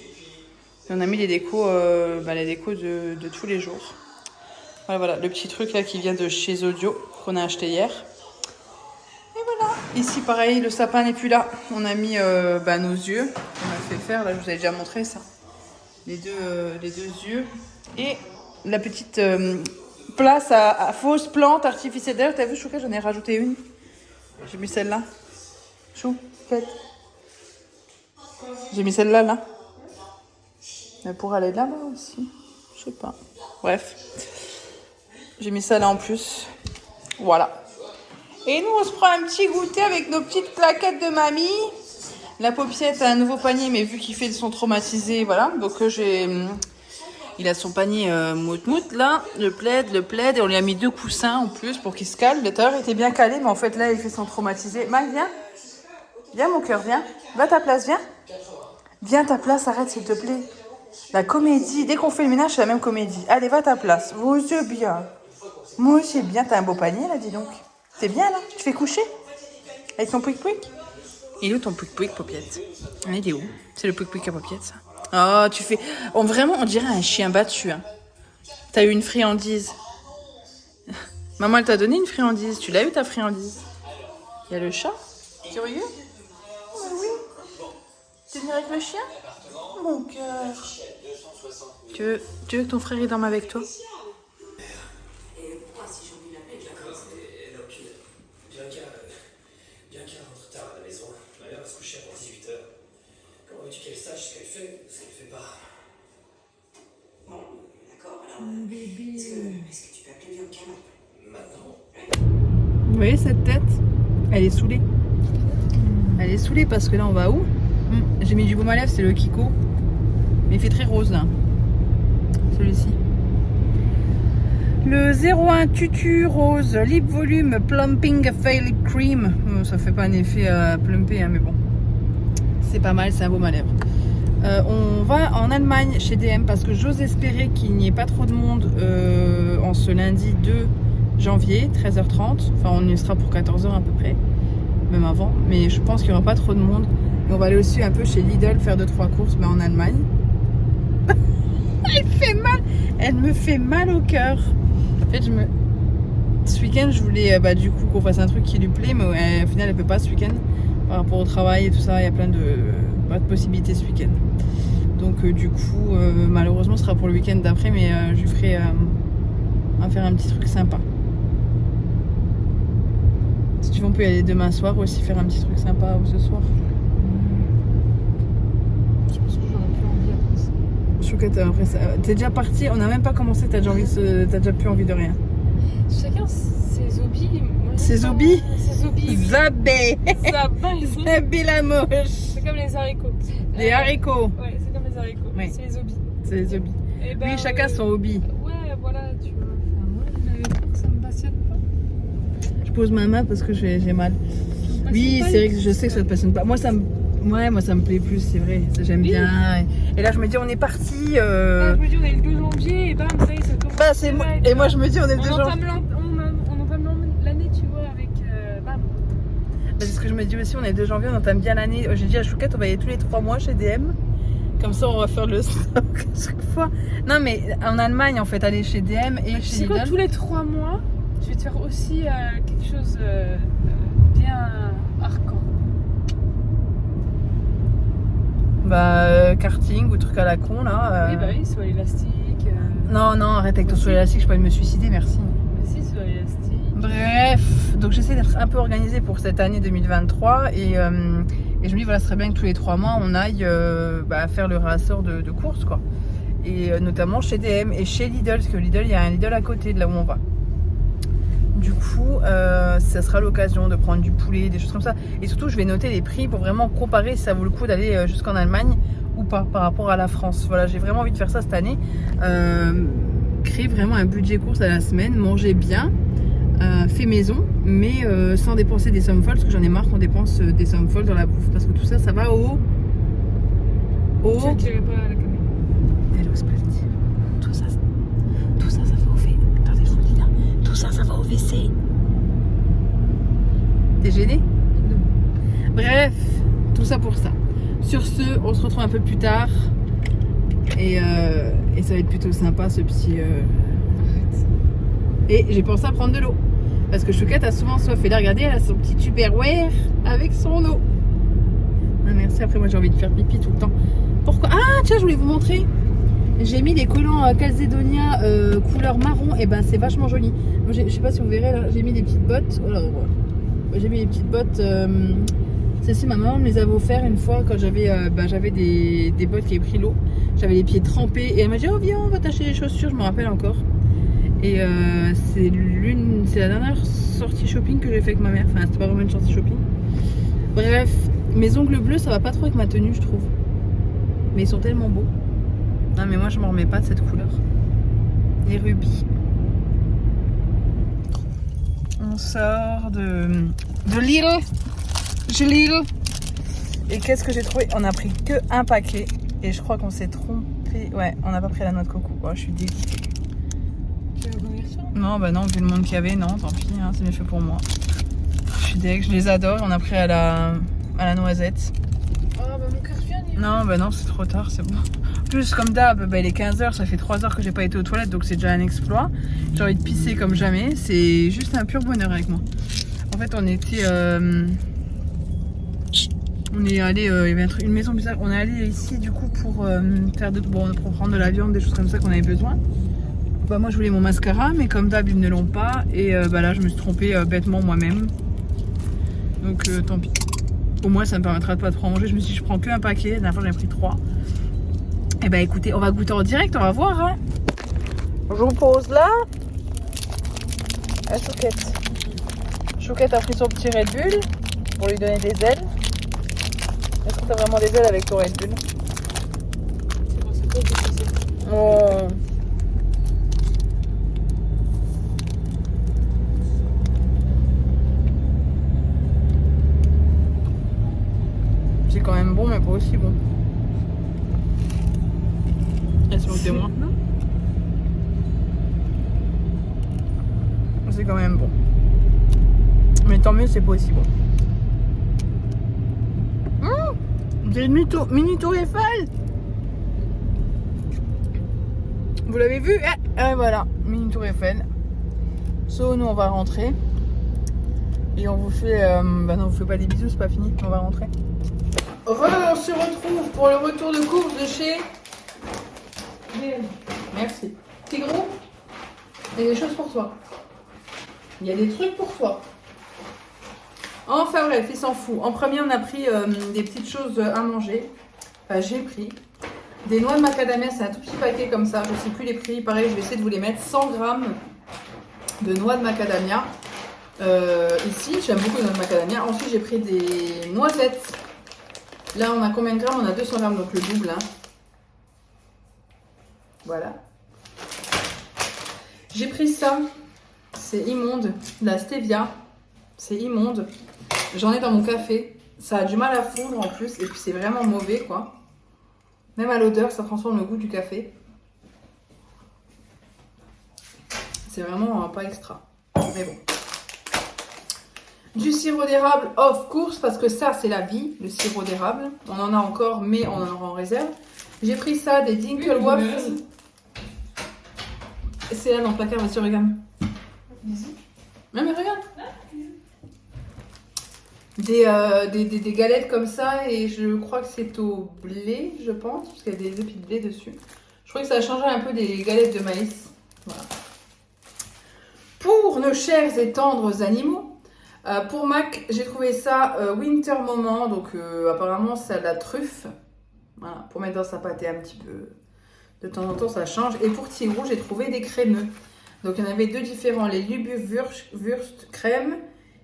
Et on a mis les décos, de tous les jours. Voilà, le petit truc là qui vient de chez Audio, qu'on a acheté hier. Et voilà. Ici, pareil, le sapin n'est plus là. On a mis nos yeux. On a fait faire, là, je vous avais déjà montré ça. Les deux yeux. Et la petite place à fausses plantes artificielles. D'ailleurs, t'as vu, Chouquette, j'en ai rajouté une. J'ai mis celle-là. Chouquette. J'ai mis celle-là, là. Elle pourrait aller là-bas aussi. Je sais pas. Bref. J'ai mis ça là en plus. Voilà. Et nous, on se prend un petit goûter avec nos petites claquettes de mamie. La paupiette a un nouveau panier, mais vu qu'il fait de son traumatisé, voilà. Donc il a son panier mout-mout là, le plaid, et on lui a mis 2 coussins en plus pour qu'il se calme. Le tailleur était bien calé, mais en fait là, il fait son traumatisé. Mac, viens. Viens, mon cœur, viens. Va à ta place, viens. Viens à ta place, arrête s'il te plaît. La comédie, dès qu'on fait le ménage, c'est la même comédie. Allez, va à ta place. Vous, c'est bien. Moi, c'est bien. T'as un beau panier, là, dis donc. C'est bien, là. Tu te fais coucher avec ton pouic-pouic. Il est où ton pouic-pouic, paupiette? Il est où? C'est le pouic-pouic à paupiette, ça. Oh, tu fais... Vraiment, on dirait un chien battu. Hein. T'as eu une friandise. Maman, elle t'a donné une friandise. Tu l'as eu, ta friandise? Il y a le chat. Curieux? Oui. Tu veux venir avec le chien? Mon cœur. Tu veux que ton frère dorme avec toi? Bianca rentre tard à la maison. Ma mère va se coucher avant 18h. Comment veux-tu qu'elle sache ce qu'elle fait ou ce qu'elle fait pas? Bon, d'accord, alors. Bébé. Est-ce que tu peux appeler Bianca Maintenant? Vous voyez cette tête? Elle est saoulée. Elle est saoulée parce que là on va où? J'ai mis du baume à lèvres, c'est le Kiko. Mais il fait très rose là. Celui-ci. Le 01 Tutu Rose Lip Volume Plumping Fair Lip Cream. Ça fait pas un effet plumpé, hein, mais bon. C'est pas mal, c'est un baume à lèvres. On va en Allemagne chez DM parce que j'ose espérer qu'il n'y ait pas trop de monde en ce lundi 2 janvier, 13h30. Enfin, on y sera pour 14h à peu près. même avant. Mais je pense qu'il n'y aura pas trop de monde. Et on va aller aussi un peu chez Lidl faire 2-3 courses en Allemagne. Elle fait mal. Elle me fait mal au cœur. En fait, ce week-end, je voulais du coup qu'on fasse un truc qui lui plaît, mais au final, elle peut pas ce week-end. Par rapport au travail et tout ça, il y a plein pas de possibilités ce week-end. Donc du coup, malheureusement, ce sera pour le week-end d'après, mais je lui ferai on va faire un petit truc sympa. Si tu veux, on peut y aller demain soir aussi faire un petit truc sympa ou ce soir. Je pense que j'aurais plus envie après ça. Chouquette, après ça. T'es déjà parti, on n'a même pas commencé, t'as déjà plus envie de rien. Chacun ses hobbies. Ses hobbies. Ses hobbies. Oui. Zabé. Zabé. Zabé la moche. C'est comme les haricots. Les haricots. Ouais, c'est comme les haricots. Oui. C'est les hobbies. C'est les hobbies. Et ben, Oui, chacun son hobby. Ouais, voilà, tu vois. Enfin, moi, ça me passionne pas. Je pose ma main parce que j'ai mal. Ça me passionne Oui, pas, c'est vrai que je sais que ça te passionne pas. Moi, ça me plaît plus, c'est vrai. J'aime Oui. bien. Et là, je me dis, on est parti. Là, je me dis, on est le 2 janvier et bam, ça y est, ça commence. Bah, c'est moi. Et moi, je me dis, on est le 2 janvier. On entame l'année, tu vois, avec bam. C'est ce que je me dis aussi, on est le 2 janvier, on entame bien l'année. J'ai dit à Chouquette, on va y aller tous les 3 mois chez DM. Comme ça, on va faire le stock à chaque fois. Non, mais en Allemagne, en fait, aller chez DM et chez C'est quoi, Lidl. tous les 3 mois, je vais te faire aussi quelque chose bien hardcore. Karting ou truc à la con, là. Oui, bah oui, soit élastique. Non, arrête avec ton soin élastique, je peux pas me suicider, merci. Mais si, soit élastique. Bref, donc j'essaie d'être un peu organisée pour cette année 2023 et je me dis voilà, ce serait bien que tous les 3 mois on aille faire le rassort de courses quoi. Et notamment chez DM et chez Lidl, parce que Lidl, il y a un Lidl à côté de là où on va. Du coup, ça sera l'occasion de prendre du poulet, des choses comme ça. Et surtout, je vais noter les prix pour vraiment comparer si ça vaut le coup d'aller jusqu'en Allemagne ou pas par rapport à la France. Voilà, j'ai vraiment envie de faire ça cette année. Créer vraiment un budget course à la semaine, manger bien. Fait maison, mais sans dépenser des sommes folles, parce que j'en ai marre qu'on dépense des sommes folles dans la bouffe, parce que tout ça, ça va au... Je ne dirai pas à la caméra. Elle ose pas le dire. Tout ça, ça va au WC. Attendez, je vous le dis là. Tout ça, ça va au WC. T'es gêné? Non. Bref, tout ça pour ça. Sur ce, on se retrouve un peu plus tard. Et ça va être plutôt sympa, ce petit... Et j'ai pensé à prendre de l'eau. Parce que Chouquette a souvent soif. Et là, regardez, elle a son petit Tupperware avec son eau. Ah, merci, après moi j'ai envie de faire pipi tout le temps. Pourquoi? Ah, tiens, je voulais vous montrer. J'ai mis des collants Calzedonia couleur marron. Et ben, c'est vachement joli. Moi, je sais pas si vous verrez, là, j'ai mis des petites bottes. Oh là, voilà. J'ai mis des petites bottes. Celles-ci, ma maman me les avait offert une fois quand j'avais des bottes qui avaient pris l'eau. J'avais les pieds trempés. Et elle m'a dit, oh, viens, on va t'acheter les chaussures. Je me rappelle encore. Et c'est la dernière sortie shopping que j'ai fait avec ma mère. Enfin, c'était pas vraiment une sortie shopping. Bref, mes ongles bleus, ça va pas trop avec ma tenue, je trouve. Mais ils sont tellement beaux. Non, mais moi, je m'en remets pas de cette couleur. Les rubis. On sort de Lidl. Chez Lidl. Et qu'est-ce que j'ai trouvé? On a pris que un paquet. Et je crois qu'on s'est trompé. Ouais, on n'a pas pris la noix de coco. Oh, je suis dégoûtée. Tu veux revenir sur? Non, bah non, vu le monde qu'il y avait, non, tant pis, hein, c'est mieux fait pour moi. Je suis deg, je les adore, on a pris à la noisette. Oh, bah mon cœur vient. Non, bah non, c'est trop tard, c'est bon. En plus, comme d'hab, bah, il est 15h, ça fait 3 heures que j'ai pas été aux toilettes, donc c'est déjà un exploit. J'ai envie de pisser comme jamais, c'est juste un pur bonheur avec moi. En fait, on était... on est allé, il y avait une maison bizarre, on est allé ici du coup pour pour prendre de la viande, des choses comme ça qu'on avait besoin. Bah moi je voulais mon mascara, mais comme d'hab ils ne l'ont pas, et là je me suis trompée bêtement moi-même. Donc tant pis. Au moins ça me permettra de pas trop en manger. Je me suis dit je prends que un paquet, la dernière fois j'en ai pris 3. Et bah écoutez, on va goûter en direct, on va voir hein. Je vous pose là. À Chouquette. Chouquette a pris son petit Red Bull pour lui donner des ailes. Est-ce que t'as vraiment des ailes avec ton Red Bull? C'est bon, c'est pas difficile. Oh. C'est quand même bon, mais pas aussi bon. Elle se moque de moi. Non. C'est quand même bon. Mais tant mieux, c'est pas aussi bon. J'ai une mini tour Eiffel. Vous l'avez vu? Et voilà, mini tour Eiffel. So, nous on va rentrer. Et on vous fait... bah non, on vous fait pas des bisous, c'est pas fini. On va rentrer. On se retrouve pour le retour de course de chez... Merci. T'es gros? Il y a des choses pour toi. Il y a des trucs pour toi. Enfin bref, il s'en fout. En premier, on a pris des petites choses à manger. Enfin, j'ai pris des noix de macadamia. C'est un tout petit paquet comme ça. Je ne sais plus les prix. Pareil, je vais essayer de vous les mettre. 100 grammes de noix de macadamia. Ici, j'aime beaucoup les noix de macadamia. Ensuite, j'ai pris des noisettes. Là, on a combien de grammes? On a 200 grammes, donc le double. Hein. Voilà. J'ai pris ça. C'est immonde. La stevia. C'est immonde. J'en ai dans mon café. Ça a du mal à fondre en plus. Et puis c'est vraiment mauvais quoi. Même à l'odeur, ça transforme le goût du café. C'est vraiment pas extra. Mais bon. Du sirop d'érable of course. Parce que ça c'est la vie. Le sirop d'érable. On en a encore mais on en aura en réserve. J'ai pris ça des Dinkel Waffles. C'est là dans le placard. Vas-y regarde. Non mais regarde. Des galettes comme ça et je crois que c'est au blé, je pense, parce qu'il y a des épis de blé dessus. Je crois que ça a changé un peu des galettes de maïs. Voilà. Pour nos chers et tendres animaux, pour Mac, j'ai trouvé ça Winter Moment, donc apparemment c'est de la truffe. Voilà, pour mettre dans sa pâtée un petit peu. De temps en temps, ça change. Et pour Tigrou, j'ai trouvé des crémeux. Donc il y en avait deux différents, les Lubewurst crème.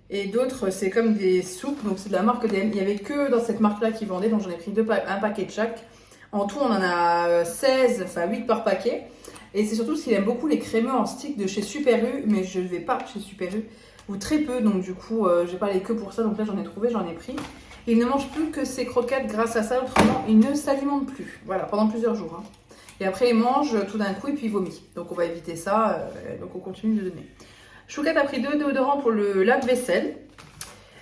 Et d'autres, c'est comme des soupes, donc c'est de la marque DM. Il n'y avait que dans cette marque-là qui vendait, donc j'en ai pris un paquet de chaque. En tout, on en a 16, enfin 8 par paquet. Et c'est surtout parce qu'il aime beaucoup les crémeux en stick de chez Super U, mais je ne vais pas chez Super U, ou très peu, donc du coup, j'ai pas les que pour ça, donc là j'en ai trouvé, j'en ai pris. Il ne mange plus que ses croquettes grâce à ça, autrement il ne s'alimente plus. Voilà, pendant plusieurs jours. Hein. Et après, il mange tout d'un coup et puis il vomit. Donc on va éviter ça, donc on continue de donner. Chouquette a pris 2 déodorants pour le lave-vaisselle.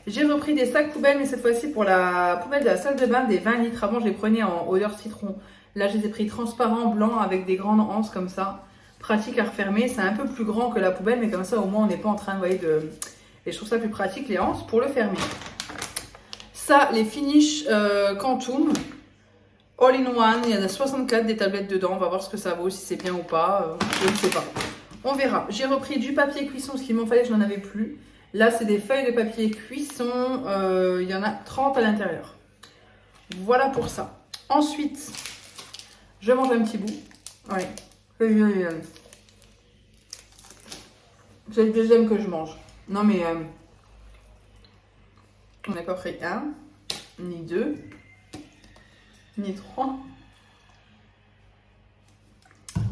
J'ai repris des sacs poubelles, mais cette fois-ci pour la poubelle de la salle de bain, des 20 litres. Avant, je les prenais en odeur citron. Là, je les ai pris transparents, blancs, avec des grandes anses comme ça. Pratique à refermer. C'est un peu plus grand que la poubelle, mais comme ça, au moins, on n'est pas en train, vous voyez, de... Et je trouve ça plus pratique, les anses, pour le fermer. Ça, les Finish Quantum. All in one. Il y en a 64 des tablettes dedans. On va voir ce que ça vaut, si c'est bien ou pas. Je ne sais pas. On verra. J'ai repris du papier cuisson, ce qu'il m'en fallait, je n'en avais plus. Là, c'est des feuilles de papier cuisson. Il y en a 30 à l'intérieur. Voilà pour ça. Ensuite, je mange un petit bout. Ouais. C'est le deuxième que je mange. Non, mais on n'a pas pris 1, ni 2, ni 3.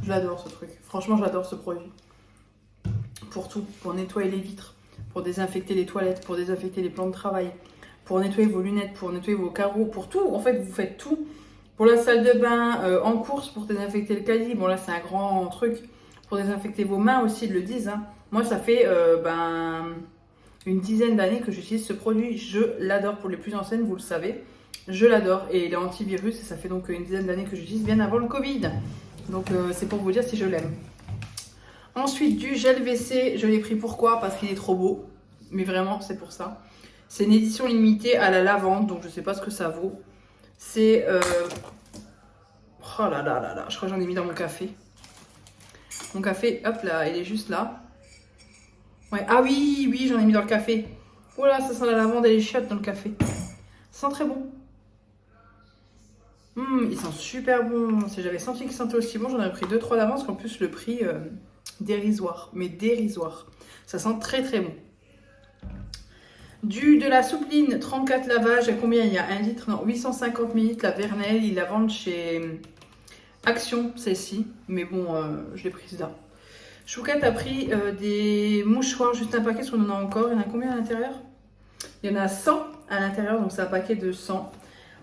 J'adore ce truc. Franchement, j'adore ce produit. Pour tout. Pour nettoyer les vitres, pour désinfecter les toilettes, pour désinfecter les plans de travail, pour nettoyer vos lunettes, pour nettoyer vos carreaux, pour tout. En fait, vous faites tout. Pour la salle de bain, en course, pour désinfecter le caddie. Bon, là, c'est un grand truc. Pour désinfecter vos mains aussi, ils le disent. Hein. Moi, ça fait une dizaine d'années que j'utilise ce produit. Je l'adore. Pour les plus anciennes, vous le savez. Je l'adore. Et il est antivirus. Et ça fait donc une dizaine d'années que j'utilise, bien avant le Covid. Donc, c'est pour vous dire si je l'aime. Ensuite, du gel WC, je l'ai pris pourquoi? Parce qu'il est trop beau. Mais vraiment, c'est pour ça. C'est une édition limitée à la lavande, donc je ne sais pas ce que ça vaut. C'est... Oh là là là là, je crois que j'en ai mis dans mon café. Mon café, hop là, il est juste là. Ouais. Ah oui, oui, j'en ai mis dans le café. Oh là, ça sent la lavande et les chiottes dans le café. Ça sent très bon. Il sent super bon. Si j'avais senti qu'il sentait aussi bon, j'en aurais pris 2-3 d'avance, qu'en plus le prix... dérisoire, mais dérisoire. Ça sent très très bon. De la soupline 34 lavages, à combien il y a 1 litre? Non, 850 ml. La Vernelle, ils la vendent chez Action, celle-ci. Mais bon, je l'ai prise là. Chouquette a pris des mouchoirs, juste un paquet, parce qu'on en a encore. Il y en a combien à l'intérieur? Il y en a 100 à l'intérieur, donc c'est un paquet de 100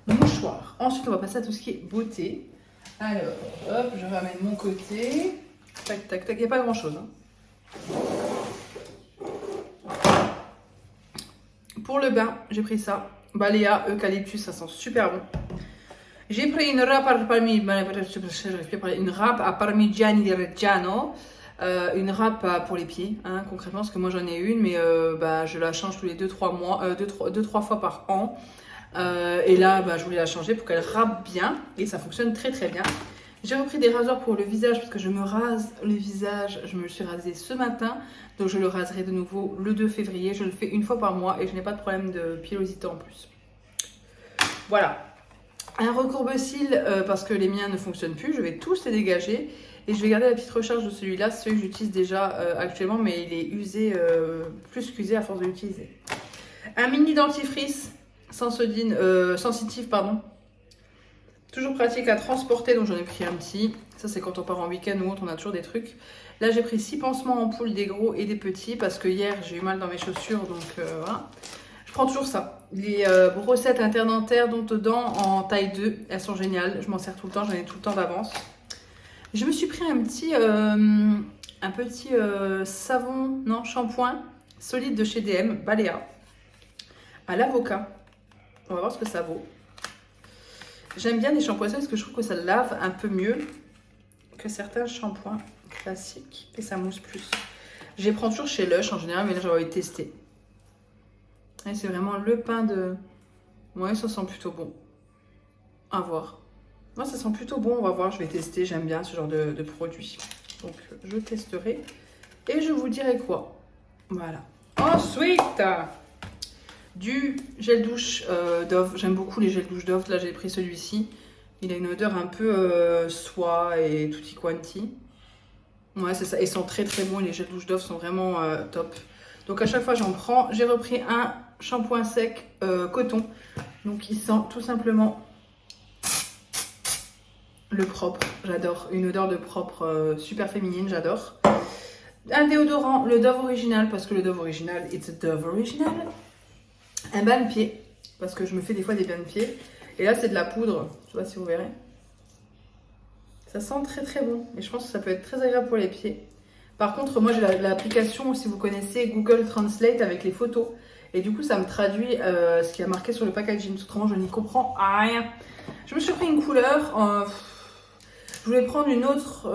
mouchoirs. Ensuite, on va passer à tout ce qui est beauté. Alors, hop, je ramène mon côté. Tac, tac, tac, il n'y a pas grand chose. Hein. Pour le bain, j'ai pris ça. Balea, eucalyptus, ça sent super bon. J'ai pris une râpe à Parmigiani di Reggiano. Une râpe pour les pieds, hein, concrètement, parce que moi j'en ai une, mais je la change tous les 2-3 mois, 2-3 fois par an. Et là, je voulais la changer pour qu'elle râpe bien, et ça fonctionne très très bien. J'ai repris des rasoirs pour le visage, parce que je me rase le visage, je me le suis rasé ce matin, donc je le raserai de nouveau le 2 février. Je le fais une fois par mois, et je n'ai pas de problème de pilosité en plus. Voilà. Un recourbe-cils, parce que les miens ne fonctionnent plus, je vais tous les dégager. Et je vais garder la petite recharge de celui-là, celui que j'utilise déjà actuellement, mais il est usé, plus qu'usé à force de l'utiliser. Un mini dentifrice sensitif, pardon. Toujours pratique à transporter, donc j'en ai pris un petit. Ça, c'est quand on part en week-end ou autre, on a toujours des trucs. Là, j'ai pris 6 pansements en poule, des gros et des petits, parce que hier, j'ai eu mal dans mes chaussures, donc voilà. Je prends toujours ça. Les brossettes interdentaires, dont dedans, en taille 2, elles sont géniales. Je m'en sers tout le temps, j'en ai tout le temps d'avance. Je me suis pris un petit savon, non, shampoing solide de chez DM, Balea, à l'avocat. On va voir ce que ça vaut. J'aime bien les shampoings parce que je trouve que ça lave un peu mieux que certains shampoings classiques et ça mousse plus. Je les prends toujours chez Lush en général, mais là j'aurais envie de tester. C'est vraiment le pain de... Ouais, ça sent plutôt bon. À voir. Moi, ça sent plutôt bon, on va voir, je vais tester, j'aime bien ce genre de produit. Donc, je testerai et je vous dirai quoi. Voilà. Ensuite, du gel douche Dove. J'aime beaucoup les gels douche Dove. Là, j'ai pris celui-ci. Il a une odeur un peu soie et tutti quanti. Ouais, c'est ça. Ils sont très très bons. Les gels douche Dove sont vraiment top. Donc, à chaque fois, j'en prends. J'ai repris un shampoing sec coton. Donc, il sent tout simplement... le propre, j'adore. Une odeur de propre super féminine, j'adore. Un déodorant, le Dove original, parce que le Dove original, it's a Dove original. Un bain de pied, parce que je me fais des fois des bains de pied. Et là, c'est de la poudre, je sais pas si vous verrez. Ça sent très très bon. Et je pense que ça peut être très agréable pour les pieds. Par contre, moi, j'ai l'application, si vous connaissez, Google Translate avec les photos. Et du coup, ça me traduit ce qui a marqué sur le packaging. Autrement, je n'y comprends rien. Je me suis pris une couleur... je voulais prendre une autre,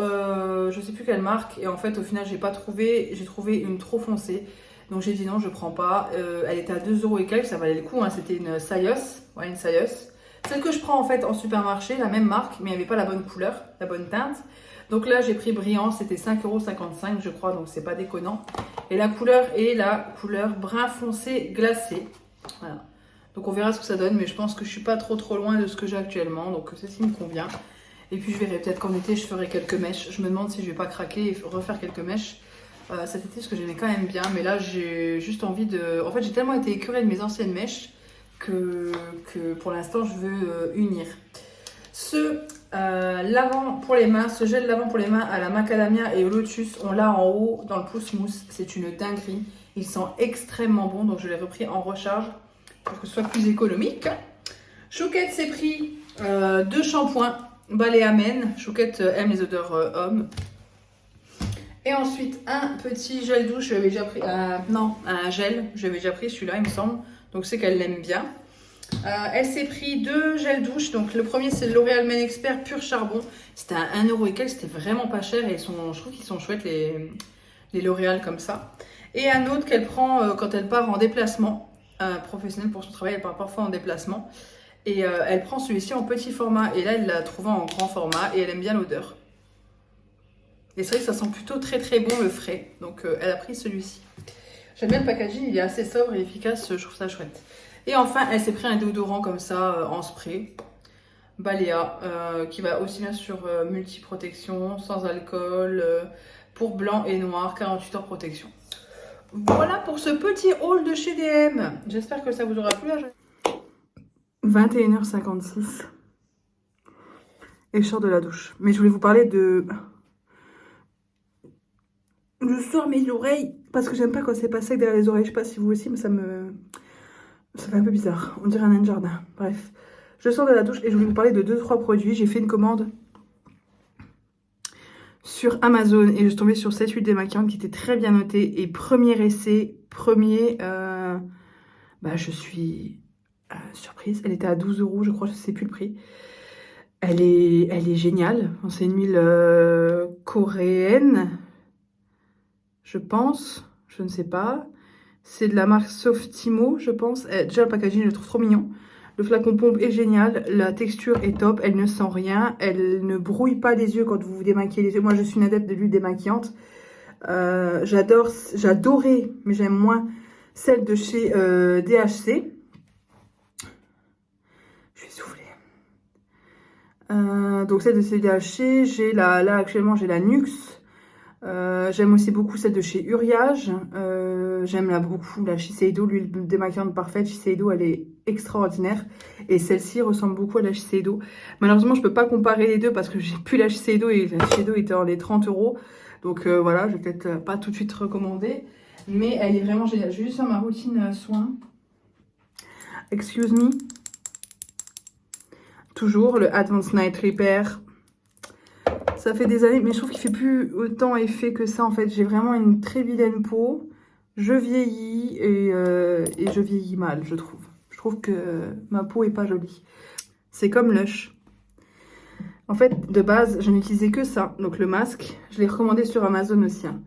je sais plus quelle marque, et en fait au final j'ai pas trouvé, j'ai trouvé une trop foncée, donc j'ai dit non, je prends pas. Elle était à 2 € et quelques, ça valait le coup, hein. C'était une Sayos, ouais, une Sayos. Celle que je prends en fait en supermarché, la même marque, mais il n'y avait pas la bonne couleur, la bonne teinte. Donc là j'ai pris Brillant, c'était 5,55 € je crois, donc c'est pas déconnant. Et la couleur est la couleur brun foncé glacé, voilà. Donc on verra ce que ça donne, mais je pense que je suis pas trop loin de ce que j'ai actuellement, donc c'est ce qui me convient. Et puis je verrai, peut-être qu'en été je ferai quelques mèches. Je me demande si je vais pas craquer et refaire quelques mèches cet été, parce que j'aimais quand même bien. Mais là j'ai juste envie de... En fait j'ai tellement été écœurée de mes anciennes mèches que pour l'instant je veux unir. Ce lavant pour les mains, ce gel lavant pour les mains à la macadamia et au lotus, on l'a en haut dans le pouce-mousse. C'est une dinguerie. Il sent extrêmement bon, donc je l'ai repris en recharge pour que ce soit plus économique. Chouquette s'est pris 2 shampoings. Balea Men, Chouquette aime les odeurs hommes. Et ensuite un petit gel douche, j'avais déjà pris, un gel, j'avais déjà pris celui-là il me semble, donc c'est qu'elle l'aime bien. Elle s'est pris 2 gels douche, donc le premier c'est le L'Oréal Men Expert Pur Charbon, c'était à 1 € et quelques, c'était vraiment pas cher et je trouve qu'ils sont chouettes les L'Oréal comme ça. Et un autre qu'elle prend quand elle part en déplacement professionnel pour son travail, elle part parfois en déplacement. Et elle prend celui-ci en petit format. Et là, elle l'a trouvé en grand format. Et elle aime bien l'odeur. Et c'est vrai que ça sent plutôt très très bon le frais. Donc elle a pris celui-ci. J'aime bien le packaging. Il est assez sobre et efficace. Je trouve ça chouette. Et enfin, elle s'est pris un déodorant comme ça en spray. Balea. Qui va aussi bien sur multiprotection, sans alcool, pour blanc et noir, 48 heures protection. Voilà pour ce petit haul de chez DM. J'espère que ça vous aura plu. 21h56 et je sors de la douche. Mais je voulais vous parler de... Je sors mes oreilles parce que j'aime pas quand c'est pas sec derrière les oreilles. Je sais pas si vous aussi, mais ça fait un peu bizarre. On dirait un nain de jardin. Bref, je sors de la douche et je voulais vous parler de 2-3 produits. J'ai fait une commande sur Amazon et je suis tombée sur cette huile démaquillante qui était très bien notée. Et premier essai, je suis... surprise, elle était à 12 € je crois, je sais plus le prix. Elle est géniale. C'est une huile coréenne, je pense. Je ne sais pas. C'est de la marque Softimo, je pense. Déjà, le packaging, je le trouve trop mignon. Le flacon pompe est génial. La texture est top. Elle ne sent rien. Elle ne brouille pas les yeux quand vous vous démaquillez les yeux. Moi, je suis une adepte de l'huile démaquillante. J'adorais, mais j'aime moins celle de chez DHC. Je suis soufflée. Donc celle de chez DHC, j'ai là actuellement j'ai la Nuxe. J'aime aussi beaucoup celle de chez Uriage. J'aime beaucoup la Shiseido, l'huile démaquillante parfaite. Shiseido, elle est extraordinaire. Et celle-ci ressemble beaucoup à la Shiseido. Malheureusement, je peux pas comparer les deux parce que j'ai plus la Shiseido et la Shiseido était dans les 30 €. Donc voilà, je vais peut-être pas tout de suite recommander. Mais elle est vraiment géniale. Je vais juste faire ma routine soin. Excuse me. Toujours le Advanced Night Repair. Ça fait des années, mais je trouve qu'il fait plus autant effet que ça en fait. J'ai vraiment une très vilaine peau. Je vieillis et je vieillis mal, je trouve. Je trouve que ma peau est pas jolie. C'est comme Lush. En fait, de base, je n'utilisais que ça. Donc le masque, je l'ai recommandé sur Amazon aussi. Hein.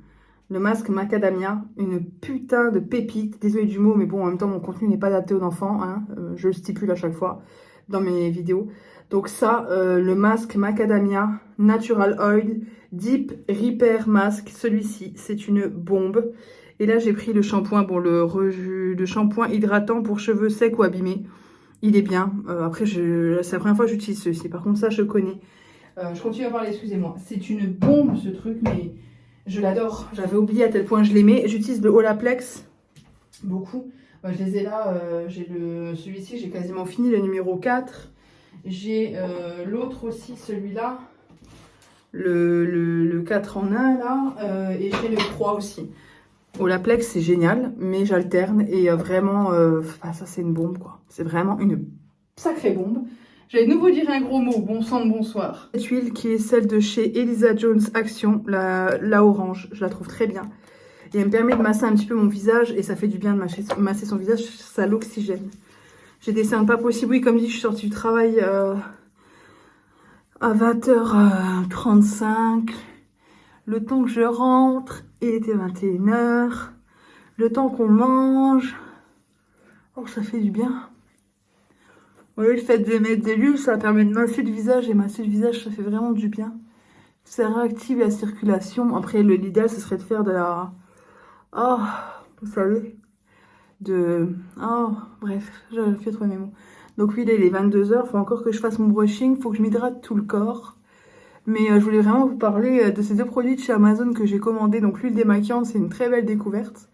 Le masque Macadamia, une putain de pépite. Désolée du mot, mais bon, en même temps, mon contenu n'est pas adapté aux enfants. Hein. Je le stipule à chaque fois dans mes vidéos. Donc ça, le masque Macadamia Natural Oil Deep Repair Mask. Celui-ci, c'est une bombe. Et là, j'ai pris le shampoing, bon, le shampoing hydratant pour cheveux secs ou abîmés. Il est bien. Après, c'est la première fois que j'utilise ceci. Par contre, ça, je connais. Je continue à parler, excusez-moi. C'est une bombe, ce truc, mais je l'adore. J'avais oublié à tel point je l'aimais. J'utilise le Olaplex beaucoup. Je les ai là. J'ai celui-ci, j'ai quasiment fini, le numéro 4. J'ai l'autre aussi, celui-là. Le 4 en 1, là. Et j'ai le 3 aussi. Olaplex, c'est génial, mais j'alterne et vraiment, ça c'est une bombe quoi. C'est vraiment une sacrée bombe. J'allais de nouveau dire un gros mot, bon sang de bonsoir. Cette huile qui est celle de chez Elisa Jones Action, la orange, je la trouve très bien. Et elle me permet de masser un petit peu mon visage et ça fait du bien de masser son visage, ça l'oxygène. J'ai des cernes pas possibles, oui comme dit, je suis sortie du travail à 20h35. Le temps que je rentre, il était 21 h. Le temps qu'on mange. Oh, ça fait du bien. Oui, le fait de mettre de l'huile, ça permet de masser le visage. Et masser le visage, ça fait vraiment du bien. Ça réactive la circulation. Après, l'idéal, ce serait de faire de la... Oh, vous savez. Oh, bref, j'avais fait trouver mes mots. Donc oui, là, il est 22 h. Il faut encore que je fasse mon brushing. Il faut que je m'hydrate tout le corps. Mais je voulais vraiment vous parler de ces deux produits de chez Amazon que j'ai commandés. Donc l'huile démaquillante, c'est une très belle découverte.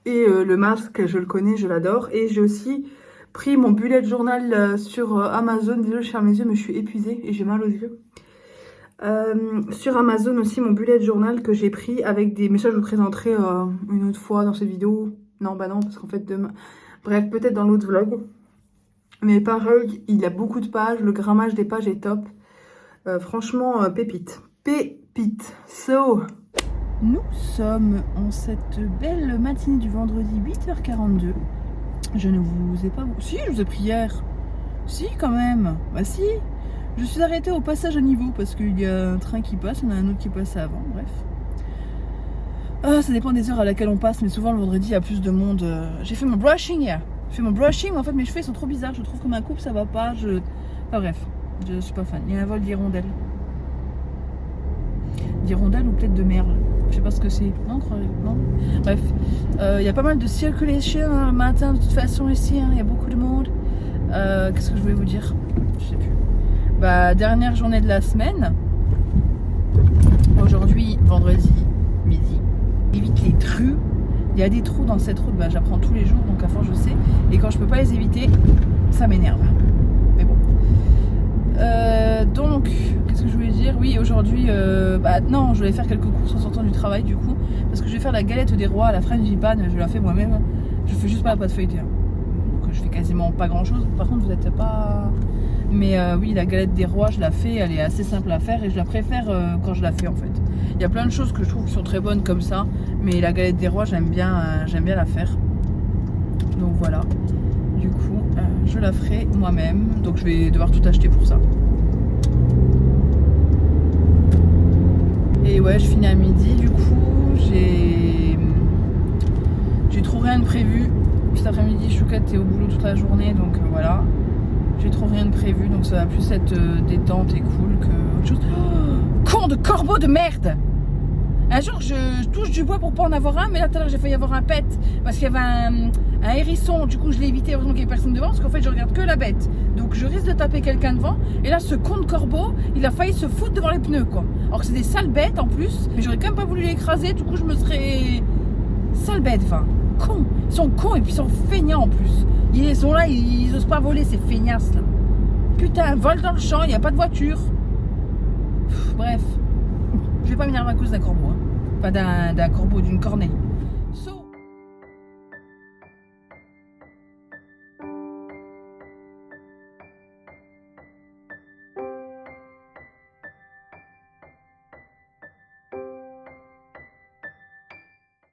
Et le masque, je le connais, je l'adore. Et j'ai aussi pris mon bullet journal sur Amazon. Désolée, je ferme mes yeux, mais je suis épuisée et j'ai mal aux yeux. Sur Amazon aussi, mon bullet journal que j'ai pris avec des... Mais ça, je vous présenterai une autre fois dans cette vidéo. Non, bah non, parce qu'en fait, demain... Bref, peut-être dans l'autre vlog. Mais pareil, il a beaucoup de pages. Le grammage des pages est top. Franchement, pépite. Pépite. So, nous sommes en cette belle matinée du vendredi 8h42. Je ne vous ai pas... Si, je vous ai pris hier. Si, quand même. Bah si. Je suis arrêtée au passage à niveau parce qu'il y a un train qui passe, il y en a un autre qui passe avant, bref. Ça dépend des heures à laquelle on passe, mais souvent le vendredi, il y a plus de monde. J'ai fait mon brushing hier. J'ai fait mon brushing, mais en fait, mes cheveux ils sont trop bizarres. Je trouve que ma coupe, ça va pas. Enfin, bref. Je suis pas fan. Il y a un vol d'hirondelle. D'hirondelle ou peut-être de merle. Je sais pas ce que c'est. Non, non. Bref. Il y a pas mal de circulation le matin de toute façon ici. Hein. Il y a beaucoup de monde. Qu'est-ce que je voulais vous dire? Je sais plus. Bah, dernière journée de la semaine. Aujourd'hui, vendredi, midi. Évite les trous. Il y a des trous dans cette route. Bah, j'apprends tous les jours, donc à force je sais. Et quand je peux pas les éviter, ça m'énerve. Mais bon. Donc, qu'est-ce que je voulais dire? Oui, aujourd'hui, non, je vais faire quelques courses en sortant du travail du coup, parce que je vais faire la galette des rois, la frangipane, je la fais moi-même. Je fais juste pas la pâte feuilletée. Hein. Donc, je fais quasiment pas grand-chose. Par contre, vous n'êtes pas... Mais oui, la galette des rois, je la fais, elle est assez simple à faire et je la préfère quand je la fais en fait. Il y a plein de choses que je trouve qui sont très bonnes comme ça, mais la galette des rois, j'aime bien la faire. Donc voilà. Du coup, je la ferai moi-même, donc je vais devoir tout acheter pour ça. Et ouais, je finis à midi. Du coup, j'ai trop rien de prévu. Cet après-midi, Chouquette est au boulot toute la journée, donc voilà. J'ai trop rien de prévu, donc ça va plus être détente et cool que autre chose. Oh, con de corbeau de merde! Un jour, je touche du bois pour pas en avoir un, mais là tout à l'heure j'ai failli avoir un pet parce qu'il y avait un hérisson. Du coup, je l'ai évité, heureusement qu'il n'y avait personne devant, parce qu'en fait, je regarde que la bête. Donc, je risque de taper quelqu'un devant. Et là, ce con de corbeau, il a failli se foutre devant les pneus, quoi. Alors que c'est des sales bêtes en plus, mais j'aurais quand même pas voulu l'écraser. Du coup, je me serais sale bête, enfin, con. Ils sont cons et puis ils sont feignants en plus. Ils sont là, ils osent pas voler, ces feignasses là. Putain, vol dans le champ, il n'y a pas de voiture. Bref, je vais pas m'énerver à cause d'un corbeau, hein. Pas d'un corbeau, d'une corneille.